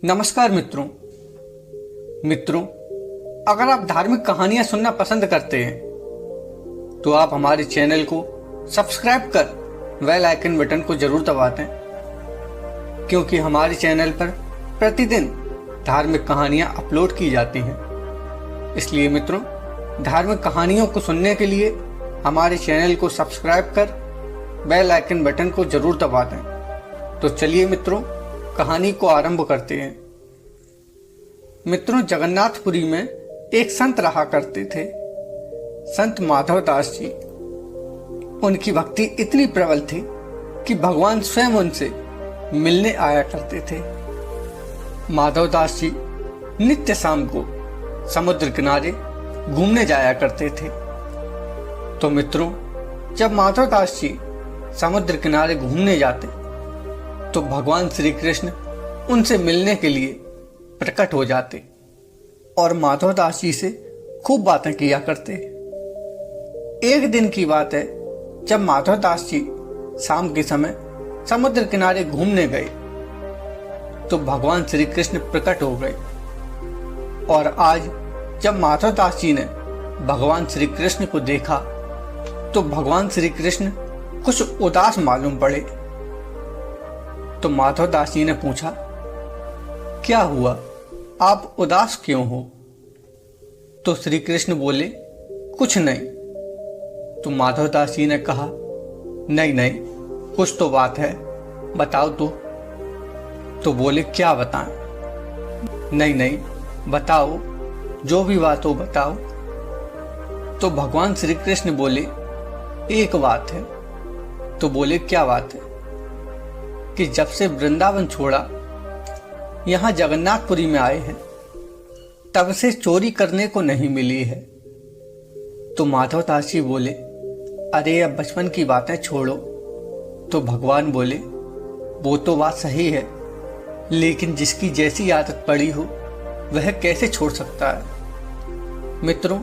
नमस्कार मित्रों, अगर आप धार्मिक कहानियां सुनना पसंद करते हैं तो आप हमारे चैनल को सब्सक्राइब कर बेल आइकन बटन को जरूर दबा दें, क्योंकि हमारे चैनल पर प्रतिदिन धार्मिक कहानियां अपलोड की जाती हैं। इसलिए मित्रों, धार्मिक कहानियों को सुनने के लिए हमारे चैनल को सब्सक्राइब कर बेल आइकन बटन को जरूर दबा दें। तो चलिए मित्रों, कहानी को आरंभ करते हैं। मित्रों, जगन्नाथपुरी में एक संत रहा करते थे, संत माधव दास जी। उनकी भक्ति इतनी प्रबल थी कि भगवान स्वयं उनसे मिलने आया करते थे। माधव दास जी नित्य शाम को समुद्र किनारे घूमने जाया करते थे। तो मित्रों, जब माधव दास जी समुद्र किनारे घूमने जाते तो भगवान श्री कृष्ण उनसे मिलने के लिए प्रकट हो जाते और माधव दास जी से खूब बातें किया करते। एक दिन की बात है, जब माधव दास जी शाम के समय समुद्र किनारे घूमने गए तो भगवान श्री कृष्ण प्रकट हो गए। और आज जब माधव दास जी ने भगवान श्री कृष्ण को देखा तो भगवान श्री कृष्ण कुछ उदास मालूम पड़े। तो माधव दास जी ने पूछा, क्या हुआ, आप उदास क्यों हो? तो श्री कृष्ण बोले, कुछ नहीं। तो माधव दास जी ने कहा, नहीं, कुछ तो बात है, बताओ तो बोले, क्या बताएं? नहीं, बताओ, जो भी बात हो बताओ। तो भगवान श्री कृष्ण बोले, एक बात है। तो बोले, क्या बात है? कि जब से वृंदावन छोड़ा, यहां जगन्नाथपुरी में आए हैं, तब से चोरी करने को नहीं मिली है। तो माधव दास जी बोले, अरे अब बचपन की बातें छोड़ो। तो भगवान बोले, वो तो बात सही है, लेकिन जिसकी जैसी आदत पड़ी हो वह कैसे छोड़ सकता है। मित्रों,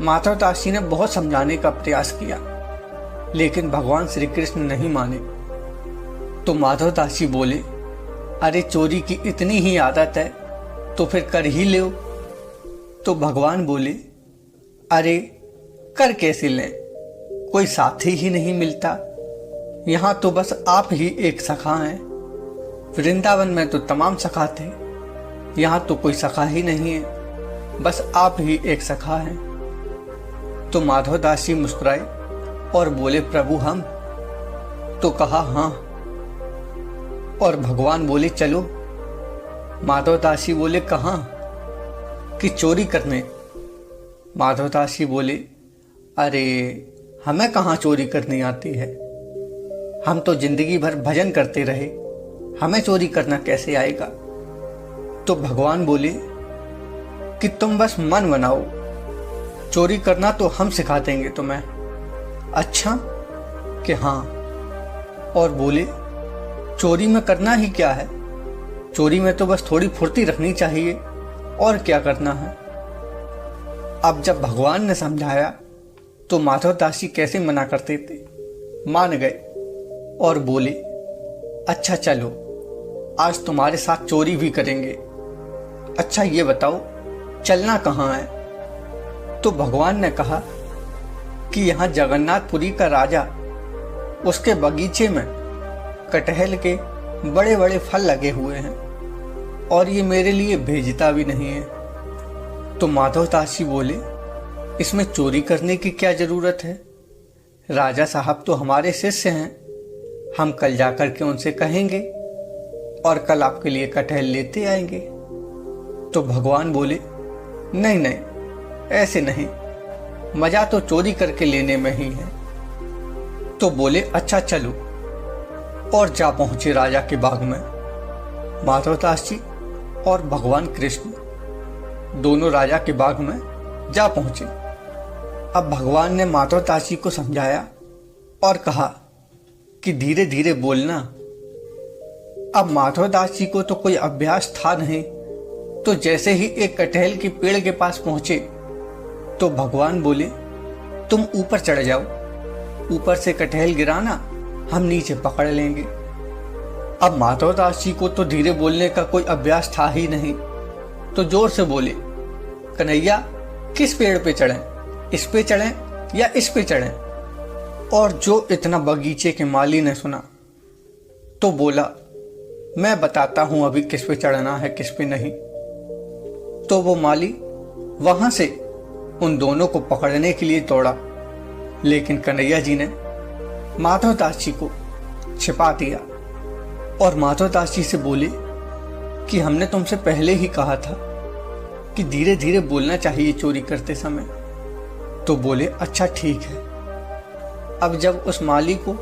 माधव दास जी ने बहुत समझाने का प्रयास किया, लेकिन भगवान श्री कृष्ण नहीं माने। तो माधव दास जी बोले, अरे चोरी की इतनी ही आदत है तो फिर कर ही लो। तो भगवान बोले, अरे कर कैसे लें, कोई साथी ही नहीं मिलता, यहाँ तो बस आप ही एक सखा हैं। वृंदावन में तो तमाम सखा थे, यहाँ तो कोई सखा ही नहीं है, बस आप ही एक सखा हैं। तो माधव दास जी मुस्कुराए और बोले, प्रभु हम? तो कहा, हाँ। और भगवान बोले, चलो। माधव दास जी बोले, कहाँ? कि चोरी करने। माधव दास जी बोले, अरे हमें कहाँ चोरी करनी आती है, हम तो जिंदगी भर भजन करते रहे, हमें चोरी करना कैसे आएगा। तो भगवान बोले कि तुम बस मन बनाओ, चोरी करना तो हम सिखा देंगे तुम्हें। अच्छा, कि हाँ। और बोले, चोरी में करना ही क्या है, चोरी में तो बस थोड़ी फुर्ती रखनी चाहिए, और क्या करना है। अब जब भगवान ने समझाया तो माधव दास जी कैसे मना करते थे, मान गए और बोले, अच्छा चलो, आज तुम्हारे साथ चोरी भी करेंगे। अच्छा ये बताओ, चलना कहाँ है? तो भगवान ने कहा कि यहाँ जगन्नाथपुरी का राजा, उसके बगीचे में कटहल के बड़े बड़े फल लगे हुए हैं, और ये मेरे लिए भेजता भी नहीं है। तो माधव दास जी बोले, इसमें चोरी करने की क्या जरूरत है, राजा साहब तो हमारे शिष्य हैं, हम कल जाकर के उनसे कहेंगे और कल आपके लिए कटहल लेते आएंगे। तो भगवान बोले, नहीं, ऐसे नहीं, मजा तो चोरी करके लेने में ही है। तो बोले, अच्छा चलो। और जा पहुंचे राजा के बाग में। माधव दास जी और भगवान कृष्ण दोनों राजा के बाग में जा पहुंचे। अब भगवान ने माधव दास जी को समझाया और कहा कि धीरे धीरे बोलना। अब माधव दास जी को तो कोई अभ्यास था नहीं, तो जैसे ही एक कटहल के पेड़ के पास पहुंचे तो भगवान बोले, तुम ऊपर चढ़ जाओ, ऊपर से कटहल गिराना, हम नीचे पकड़ लेंगे। अब माधवदास जी को तो धीरे बोलने का कोई अभ्यास था ही नहीं, तो जोर से बोले, कन्हैया किस पेड़ पे चढ़ें, इस पे चढ़ें या इस पे चढ़ें? और जो इतना बगीचे के माली ने सुना तो बोला, मैं बताता हूं अभी किस पे चढ़ना है किस पे नहीं। तो वो माली वहां से उन दोनों को पकड़ने के लिए दौड़ा, लेकिन कन्हैया जी ने माधवदास जी को छिपा दिया और माधवदास जी से बोले कि हमने तुमसे पहले ही कहा था कि धीरे धीरे बोलना चाहिए चोरी करते समय। तो बोले, अच्छा ठीक है। अब जब उस माली को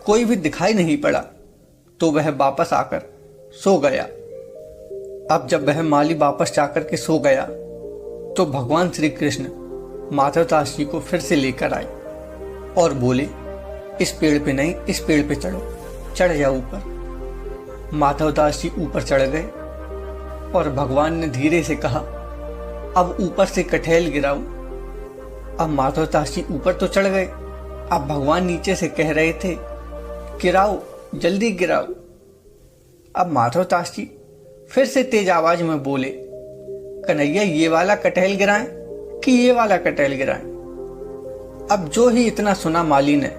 कोई भी दिखाई नहीं पड़ा तो वह वापस आकर सो गया। अब जब वह माली वापस जाकर के सो गया तो भगवान श्री कृष्ण माधवदास जी को फिर से लेकर आए और बोले, इस पेड़ पे नहीं, इस पेड़ पे चढ़ो, चढ़ जाओ ऊपर। माधवदास जी ऊपर चढ़ गए और भगवान ने धीरे से कहा, अब ऊपर से कठेल गिराओ। अब माधवदास जी ऊपर तो चढ़ गए, अब भगवान नीचे से कह रहे थे, गिराओ, जल्दी गिराओ। अब माधवदास जी फिर से तेज आवाज में बोले, कन्हैया ये वाला कटहल गिराएं कि ये वाला कटहल गिराएं? अब जो ही इतना सुना माली ने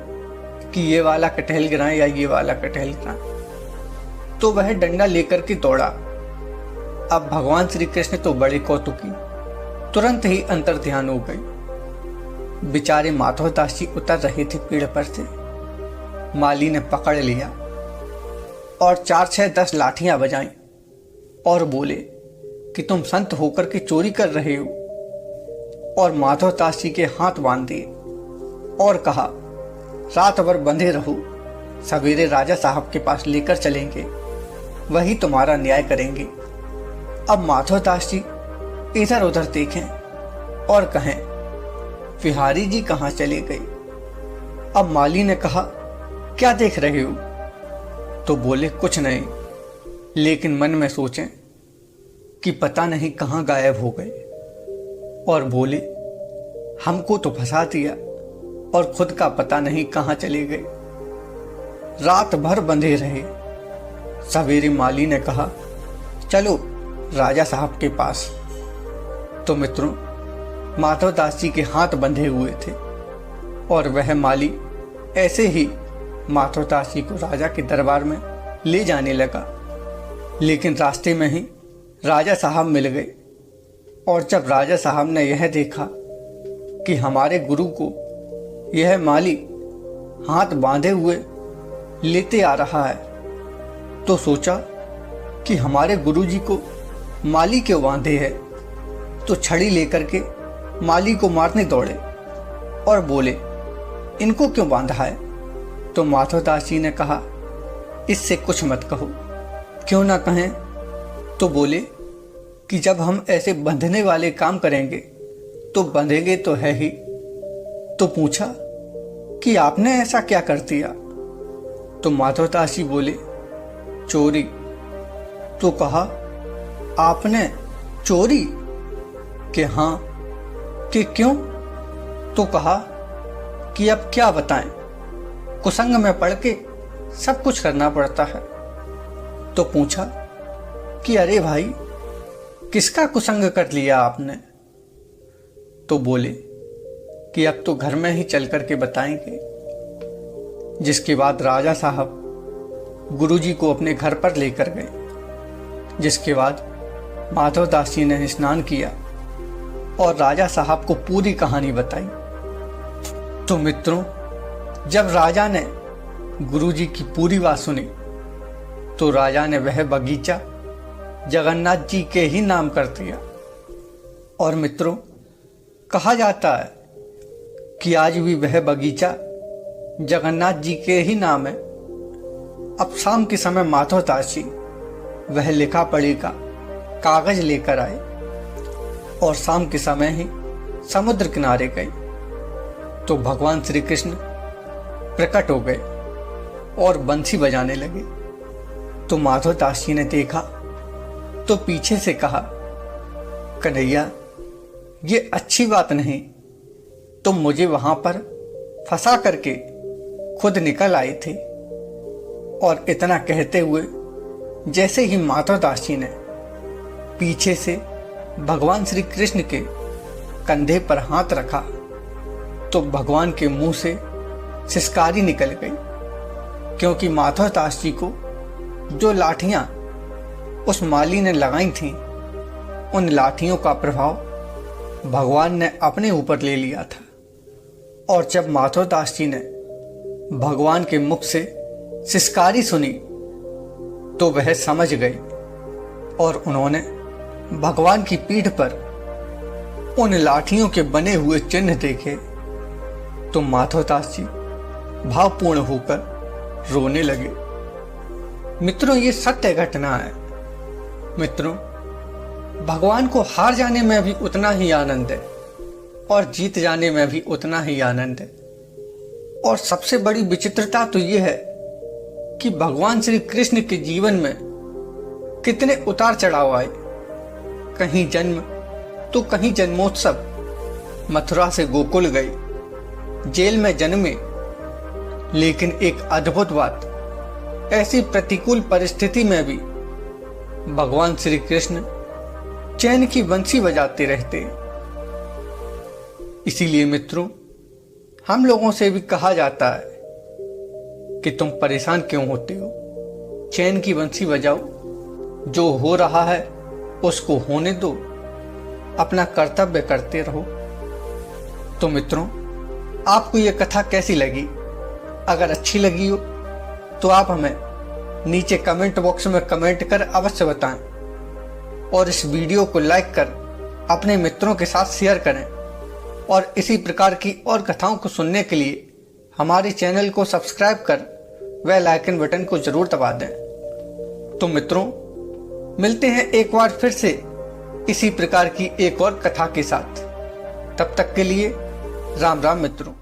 कि ये वाला कटहल गिराएं या ये वाला कटहल गिराएं, तो वह डंडा लेकर के दौड़ा। अब भगवान श्री कृष्ण तो बड़े कौतुकी, तुरंत ही अंतर ध्यान हो गई। बेचारे माधवदास जी उतर रहे थे पेड़ पर से, माली ने पकड़ लिया और 4 6 10 लाठियां बजाई और बोले कि तुम संत होकर के चोरी कर रहे हो। और माधवदास जी के हाथ बांध दिए और कहा, रात भर बंधे रहो, सवेरे राजा साहब के पास लेकर चलेंगे, वही तुम्हारा न्याय करेंगे। अब माधवदास जी इधर उधर देखें और कहें, बिहारी जी कहाँ चले गए? अब माली ने कहा, क्या देख रहे हो? तो बोले, कुछ नहीं, लेकिन मन में सोचें कि पता नहीं कहाँ गायब हो गए। और बोले, हमको तो फंसा दिया और खुद का पता नहीं कहाँ चले गए। रात भर बंधे रहे। सवेरे माली ने कहा, चलो राजा साहब के पास। तो मित्रों, माधवदास जी के हाथ बंधे हुए थे और वह माली ऐसे ही माधवदास जी को राजा के दरबार में ले जाने लगा। लेकिन रास्ते में ही राजा साहब मिल गए और जब राजा साहब ने यह देखा कि हमारे गुरु को यह माली हाथ बांधे हुए लेते आ रहा है, तो सोचा कि हमारे गुरु जी को माली क्यों बांधे है। तो छड़ी लेकर के माली को मारने दौड़े और बोले, इनको क्यों बांधा है? तो माधवदास जी ने कहा, इससे कुछ मत कहो। क्यों ना कहें? तो बोले कि जब हम ऐसे बंधने वाले काम करेंगे तो बंधेंगे तो है ही। तो पूछा कि आपने ऐसा क्या कर दिया? तो माधवदास जी बोले, चोरी। तो कहा, आपने चोरी? कि हाँ। कि क्यों? तो कहा कि अब क्या बताएं, कुसंग में पड़ के सब कुछ करना पड़ता है। तो पूछा कि अरे भाई, किसका कुसंग कर लिया आपने? तो बोले कि अब तो घर में ही चल करके बताएंगे। जिसके बाद राजा साहब गुरुजी को अपने घर पर लेकर गए। जिसके बाद माधवदास जी ने स्नान किया और राजा साहब को पूरी कहानी बताई। तो मित्रों, जब राजा ने गुरुजी की पूरी बात सुनी तो राजा ने वह बगीचा जगन्नाथ जी के ही नाम कर दिया। और मित्रों, कहा जाता है कि आज भी वह बगीचा जगन्नाथ जी के ही नाम है। अब शाम के समय माधवदास जी वह लिखा पढ़ी का कागज लेकर आए और शाम के समय ही समुद्र किनारे गए। तो भगवान श्री कृष्ण प्रकट हो गए और बंसी बजाने लगे। तो माधवदास जी ने देखा तो पीछे से कहा, कन्हैया, ये अच्छी बात नहीं, तुम मुझे वहां पर फंसा करके खुद निकल आए थे। और इतना कहते हुए जैसे ही माधव दास जी ने पीछे से भगवान श्री कृष्ण के कंधे पर हाथ रखा तो भगवान के मुंह से सिसकारी निकल गई, क्योंकि माधव दास जी को जो लाठियां उस माली ने लगाई थीं, उन लाठियों का प्रभाव भगवान ने अपने ऊपर ले लिया था। और जब माधव दास जी ने भगवान के मुख से सिसकारी सुनी तो वह समझ गई और उन्होंने भगवान की पीठ पर उन लाठियों के बने हुए चिन्ह देखे तो माधव दास जी भावपूर्ण होकर रोने लगे। मित्रों, ये सत्य घटना है। मित्रों, भगवान को हार जाने में भी उतना ही आनंद है और जीत जाने में भी उतना ही आनंद है। और सबसे बड़ी विचित्रता तो यह है कि भगवान श्री कृष्ण के जीवन में कितने उतार चढ़ाव आए। कहीं जन्म तो कहीं जन्मोत्सव, मथुरा से गोकुल गए, जेल में जन्मे, लेकिन एक अद्भुत बात, ऐसी प्रतिकूल परिस्थिति में भी भगवान श्री कृष्ण चैन की बंसी बजाते रहते। इसीलिए मित्रों, हम लोगों से भी कहा जाता है कि तुम परेशान क्यों होते हो, चैन की बंसी बजाओ, जो हो रहा है उसको होने दो, अपना कर्तव्य करते रहो। तो मित्रों, आपको यह कथा कैसी लगी? अगर अच्छी लगी हो तो आप हमें नीचे कमेंट बॉक्स में कमेंट कर अवश्य बताएं और इस वीडियो को लाइक कर अपने मित्रों के साथ शेयर करें। और इसी प्रकार की और कथाओं को सुनने के लिए हमारे चैनल को सब्सक्राइब कर बेल आइकन बटन को जरूर दबा दें। तो मित्रों, मिलते हैं एक बार फिर से इसी प्रकार की एक और कथा के साथ। तब तक के लिए राम राम मित्रों।